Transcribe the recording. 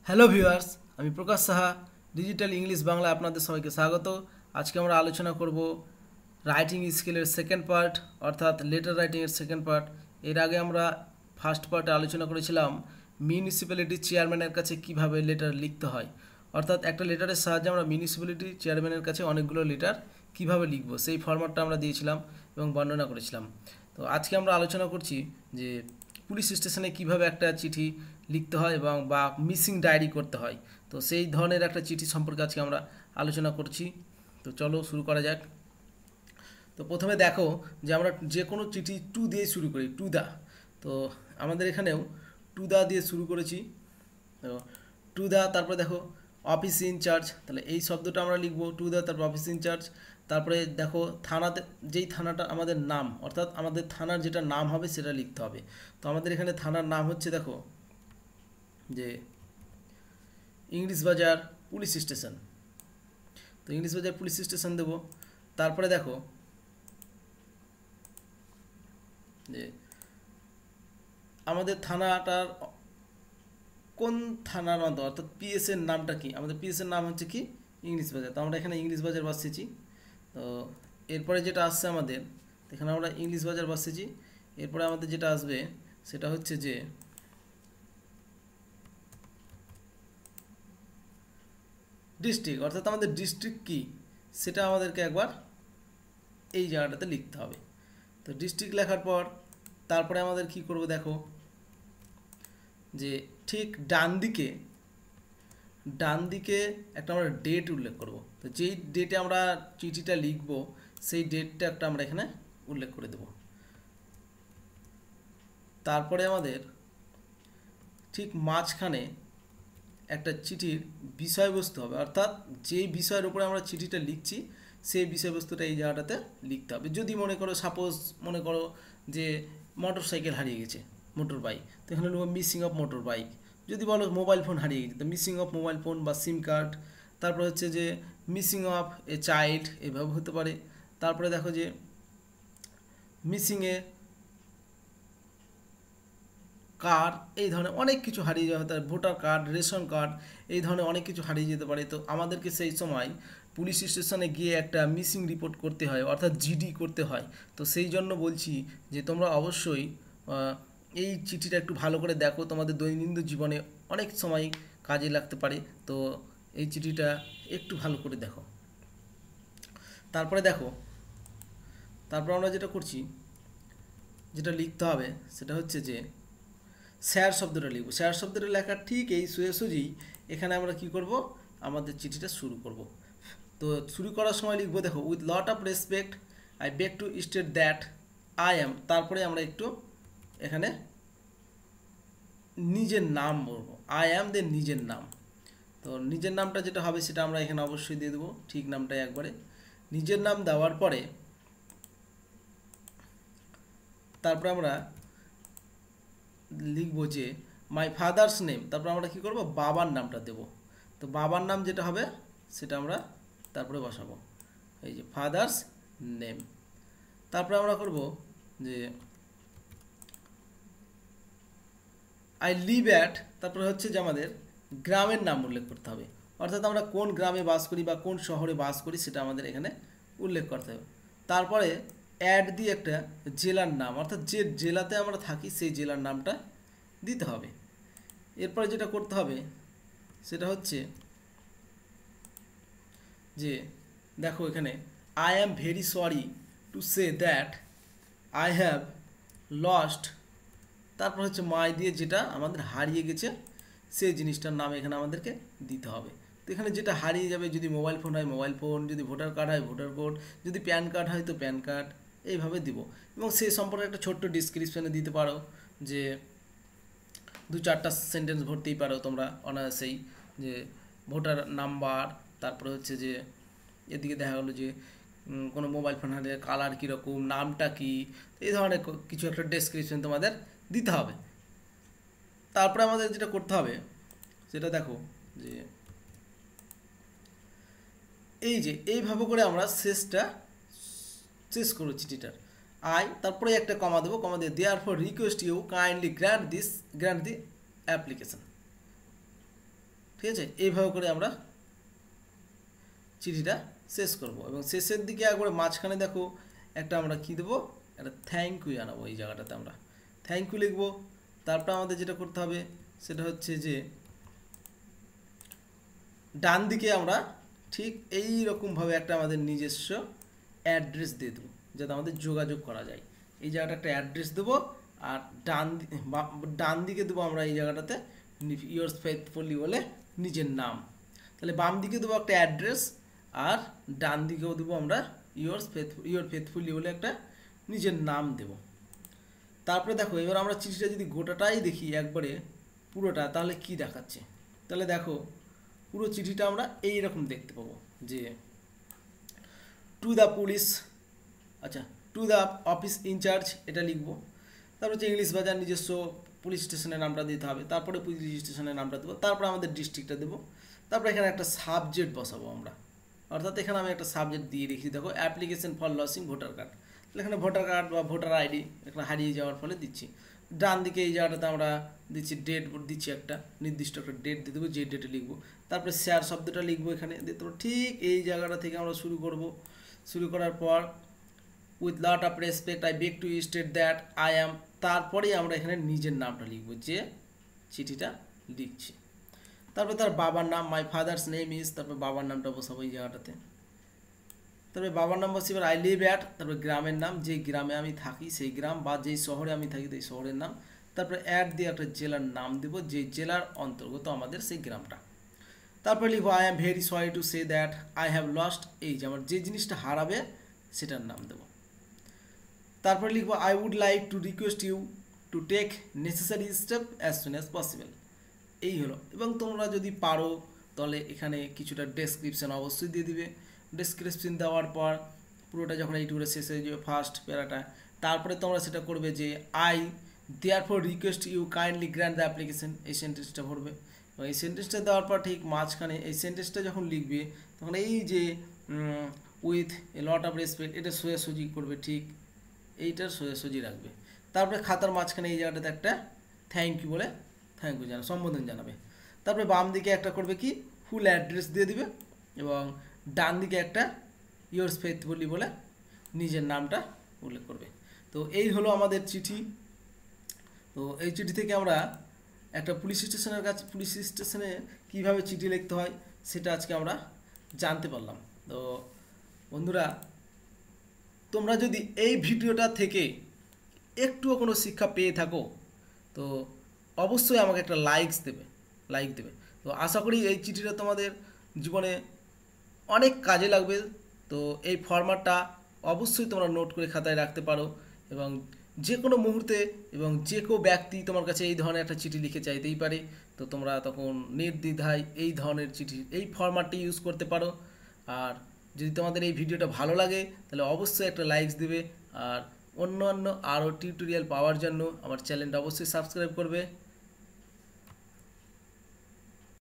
Hello viewers, আমি প্রকাশ Saha digital English Bangla আপনাদের সবাইকে স্বাগত। আজকে আমরা আলোচনা করব রাইটিং স্কিলের সেকেন্ড পার্ট, অর্থাৎ লেটার রাইটিংয়ের সেকেন্ড পার্ট। এর আগে আমরা ফার্স্ট পার্টে আলোচনা করেছিলাম মিউনিসিপ্যালিটি চেয়ারম্যানের কাছে কিভাবে লেটার লিখতে হয়, অর্থাৎ একটা লেটারের সাহায্যে আমরা মিউনিসিপ্যালিটি চেয়ারম্যানের কাছে অনেকগুলো লেটার কিভাবে লিখব সেই ফরম্যাটটা আমরা দিয়েছিলাম এবং বর্ণনা করেছিলাম। তো আজকে আমরা আলোচনা করছি যে পুলিশ স্টেশনে কিভাবে একটা চিঠি লিখতে হয় এবং বা মিসিং ডায়েরি করতে হয়। তো সেই ধরনের একটা চিঠি সম্পর্কে আজকে আমরা আলোচনা করছি। তো চলো শুরু করা যাক। তো প্রথমে দেখো যে আমরা যে কোনো চিঠি টু দিয়ে শুরু করি, টু দা। তো আমাদের এখানেও টু দা দিয়ে শুরু করেছি। তো টু দা, তারপরে দেখো অফিস ইনচার্জ, তাহলে এই শব্দটা আমরা লিখবো টু দা, তারপর অফিস ইনচার্জ। তারপরে দেখো থানাতে, যেই থানাটা আমাদের নাম, অর্থাৎ আমাদের থানার যেটা নাম হবে সেটা লিখতে হবে। তো আমাদের এখানে থানার নাম হচ্ছে দেখো যে ইংলিশ বাজার পুলিশ স্টেশন। তো ইংলিশ বাজার পুলিশ স্টেশন দেবো। তারপরে দেখো যে আমাদের থানাটার কোন থানার অন্তর, অর্থাৎ পিএস এর নামটা কি, আমাদের পিএস এর নাম হচ্ছে কি ইংলিশ বাজার। তো আমরা এখানে ইংলিশ বাজার বসিয়েছি। তো এরপরে যেটা আসছে আমাদের, এখানে আমরা ইংলিশ বাজার বসিয়েছি। এরপরে আমাদের যেটা আসবে সেটা হচ্ছে যে ডিস্ট্রিক্ট, অর্থাৎ আমাদের ডিস্ট্রিক্ট কি সেটা আমাদেরকে একবার এই জায়গাটাতে লিখতে হবে। তো ডিস্ট্রিক্ট লেখার পর তারপরে আমাদের কি করব দেখো যে ঠিক ডান দিকে একটা আমরা ডেট উল্লেখ করব। তো যেই ডেটে আমরা চিঠিটা লিখব সেই ডেটটা একটা আমরা এখানে উল্লেখ করে দেব। তারপরে আমাদের ঠিক মাঝখানে একটা চিঠির বিষয়বস্তু হবে, অর্থাৎ যেই বিষয়ের উপরে আমরা চিঠিটা লিখছি সেই বিষয়বস্তুটা এই জায়গাটাতে লিখতে হবে। যদি মনে করো, সাপোজ মনে করো যে মোটর সাইকেল হারিয়ে গেছে, মোটর বাইক, তো এখানে লিখবো মিসিং অফ মোটর বাইক। যদি বলো মোবাইল ফোন হারিয়ে গেছে, তো মিসিং অফ মোবাইল ফোন বা সিম কার্ড। তারপরে হচ্ছে যে মিসিং অফ এ চাইল্ড, এভাবে হতে পারে। তারপরে দেখো যে মিসিংয়ে কার, এই ধরনের অনেক কিছু হারিয়ে যাওয়া হতে পারে, ভোটার কার্ড, রেশন কার্ড, এই ধরনের অনেক কিছু হারিয়ে যেতে পারে। তো আমাদেরকে সেই সময় পুলিশ স্টেশনে গিয়ে একটা মিসিং রিপোর্ট করতে হয়, অর্থাৎ জিডি করতে হয়। তো সেই জন্য বলছি যে তোমরা অবশ্যই এই চিঠিটা একটু ভালো করে দেখো, তোমাদের দৈনন্দিন জীবনে অনেক সময় কাজে লাগতে পারে। তো এই চিঠিটা একটু ভালো করে দেখো। তারপরে দেখো, তারপর আমরা যেটা করছি, যেটা লিখতে হবে সেটা হচ্ছে যে স্যার শব্দটা লিখব। স্যার শব্দটা লেখার ঠিক এই সোজাসুজি এখানে আমরা কি করব, আমাদের চিঠিটা শুরু করব। তো শুরু করার সময় লিখবো দেখো, with lot of respect I beg two state that I am, তারপরে আমরা একটু এখানে নিজের নাম বলবো, আই অ্যাম দেন নিজের নাম। তো নিজের নামটা যেটা হবে সেটা আমরা এখানে অবশ্যই দিয়ে দেবো, ঠিক নামটাই একবারে। নিজের নাম দেওয়ার পরে তারপরে আমরা লিখবো যে মাই ফাদার্স নেম, তারপর আমরা কি করব, বাবার নামটা দেব। তো বাবার নাম যেটা হবে সেটা আমরা তারপরে বসাবো, এই যে ফাদার্স নেম। তারপরে আমরা করব যে আই লিভ অ্যাট, তারপরে হচ্ছে যে আমাদের গ্রামের নাম উল্লেখ করতে হবে, অর্থাৎ আমরা কোন গ্রামে বাস করি বা কোন শহরে বাস করি সেটা আমাদের এখানে উল্লেখ করতে হবে। তারপরে অ্যাড দিয়ে একটা জেলার নাম, অর্থাৎ যে জেলাতে আমরা থাকি সেই জেলার নামটা দিতে হবে। এরপরে যেটা করতে হবে সেটা হচ্ছে যে দেখো এখানে I am very sorry to say that I have lost, তারপর হচ্ছে মাই দিয়ে যেটা আমাদের হারিয়ে গেছে সেই জিনিসটার নাম এখানে আমাদেরকে দিতে হবে। তো এখানে যেটা হারিয়ে যাবে, যদি মোবাইল ফোন হয় মোবাইল ফোন, যদি ভোটার কার্ড হয় ভোটার কার্ড, যদি প্যান কার্ড হয় তো প্যান কার্ড, এইভাবে দিব। এবং সেই সম্পর্কে একটা ছোট্ট ডিসক্রিপশানে দিতে পারো, যে দু চারটা সেন্টেন্স ভরতেই পারো তোমরা অনায়াসেই, যে ভোটার নাম্বার, তারপরে হচ্ছে যে এদিকে দেখা গেলো যে কোনো মোবাইল ফোন হারিয়ে কালার কীরকম, নামটা কি, এই ধরনের কিছু একটা ডেসক্রিপশন তোমাদের দিতে হবে। তারপরে আমাদের যেটা করতে হবে সেটা দেখো যে এই যে এইভাবে করে আমরা শেষ করবো চিঠিটার। তারপরে একটা কমা দেবো, কমা দিয়ে therefore request you kindly grant the application. ঠিক আছে। এইভাবে করে আমরা চিঠিটা শেষ করব এবং শেষের দিকে একবারে মাঝখানে দেখো একটা আমরা কি দেবো, একটা থ্যাংক ইউ জানাবো। এই জায়গাটাতে আমরা থ্যাংক ইউ লিখবো। তারপর আমাদের যেটা করতে হবে সেটা হচ্ছে যে ডান দিকে আমরা ঠিক এই রকমভাবে একটা আমাদের নিজস্ব অ্যাড্রেস দিয়ে দেবো, যাতে আমাদের যোগাযোগ করা যায়। এই জায়গাটা একটা অ্যাড্রেস দেবো, আর ডান দিকে দেবো আমরা এই জায়গাটাতে ইয়োর্স ফেথফুলি বলে নিজের নাম। তাহলে বাম দিকে দেবো একটা অ্যাড্রেস, আর ডান দিকেও দেবো আমরা ইয়োর ফেথফুলি বলে একটা নিজের নাম দেব। তারপরে দেখো এবার আমরা চিঠিটা যদি গোটাটাই দেখি একবারে পুরোটা, তাহলে কি দেখাচ্ছে, তাহলে দেখো পুরো চিঠিটা আমরা এই রকম দেখতে পাবো যে টু দ্য পুলিশ, আচ্ছা টু দ্য অফিস ইনচার্জ এটা লিখবো। তারপর হচ্ছে ইংলিশ বাজার নিজস্ব পুলিশ স্টেশনের নামটা দিতে হবে, তারপরে পুলিশ স্টেশনের নামটা দেবো, তারপরে আমাদের ডিস্ট্রিক্টটা দেবো, তারপরে এখানে একটা সাবজেক্ট বসাবো আমরা। অর্থাৎ এখানে আমি একটা সাবজেক্ট দিয়ে রেখেছি, দেখো application for losing voter card. তাহলে এখানে ভোটার কার্ড বা ভোটার আইডি এখানে হারিয়ে যাওয়ার ফলে দিচ্ছি। ডান দিকে এই জায়গাটাতে আমরা দিচ্ছি ডেট দিচ্ছি, একটা নির্দিষ্ট একটা ডেট দিয়ে দেবো, যে ডেটে লিখবো। তারপরে শেয়ার শব্দটা লিখবো এখানে দিতে পারবো। ঠিক এই জায়গাটা থেকে আমরা শুরু করব। শুরু করার পর with lot of respect I beg two state that I am, তারপরেই আমরা এখানে নিজের নামটা লিখবো, যে চিঠিটা লিখছি। তারপরে তার বাবার নাম, মাই ফাদার্স নেম ইজ, তারপরে বাবার নামটা বসাবো এই জায়গাটাতে। তারপরে বাবার নাম বসে এবার আই লিভ অ্যাট, তারপরে গ্রামের নাম, যে গ্রামে আমি থাকি সেই গ্রাম, বা যেই শহরে আমি থাকি সেই শহরের নাম। তারপরে অ্যাট দিয়ে একটা জেলার নাম দেবো, যে জেলার অন্তর্গত আমাদের সেই গ্রামটা। তারপরে লিখবো I am very sorry to say that I have lost, এই যে আমার যে জিনিসটা হারাবে সেটার নাম দেবো। তারপরে লিখবো I would like to request you to take necessary step as soon as possible. এই হলো। এবং তোমরা যদি পারো তাহলে এখানে কিছুটা ডেসক্রিপশান অবশ্যই দিয়ে দিবে। ডেসক্রিপশন দেওয়ার পর পুরোটা যখন এইটুকুরে শেষ হয়ে যাবে ফার্স্ট প্যারাটা, তারপরে তোমরা সেটা করবে যে I therefore request you kindly grant the application, এই সেন্টেন্সটা ভরবে। এবং এই সেন্টেন্সটা দেওয়ার পর ঠিক মাঝখানে এই সেন্টেন্সটা যখন লিখবে তখন এই যে with a lot of respect এটা সোজাসুজি করবে, ঠিক এইটার সোজাসুজি রাখবে। তারপরে খাতার মাঝখানে এই জায়গাটাতে একটা থ্যাংক ইউ বলে থ্যাংক ইউ সম্বোধন জানাবে। তারপরে বাম দিকে একটা করবে কি ফুল অ্যাড্রেস দিয়ে দিবে, এবং ডান দিকে একটা ইয়োর্স ফেথফুলি বলে নিজের নামটা উল্লেখ করবে। তো এই হলো আমাদের চিঠি। তো এই চিঠি থেকে আমরা একটা পুলিশ স্টেশনে কীভাবে চিঠি লিখতে হয় সেটা আজকে আমরা জানতে পারলাম। তো বন্ধুরা, তোমরা যদি এই ভিডিওটা থেকে একটুও কোনো শিক্ষা পেয়ে থাকো তো অবশ্যই আমাকে একটা লাইক দেবে। তো আশা করি এই চিঠিটা তোমাদের জীবনে অনেক কাজে লাগবে। তো এই ফরম্যাটটা অবশ্যই তোমরা নোট করে খাতায় রাখতে পারো, এবং যে কোনো মুহূর্তে এবং যে কেউ ব্যক্তি তোমার কাছে এই ধরনের একটা চিঠি লিখে চাইতেই পারে। তো তোমরা তখন নির্দ্বিধায় এই ধরনের চিঠি এই ফরম্যাটটি ইউজ করতে পারো। আর যদি তোমাদের এই ভিডিওটা ভালো লাগে তাহলে অবশ্যই একটা লাইক দিবে, আর অন্যান্য আরও টিউটোরিয়াল পাওয়ার জন্য আমার চ্যানেলটা অবশ্যই সাবস্ক্রাইব করবে।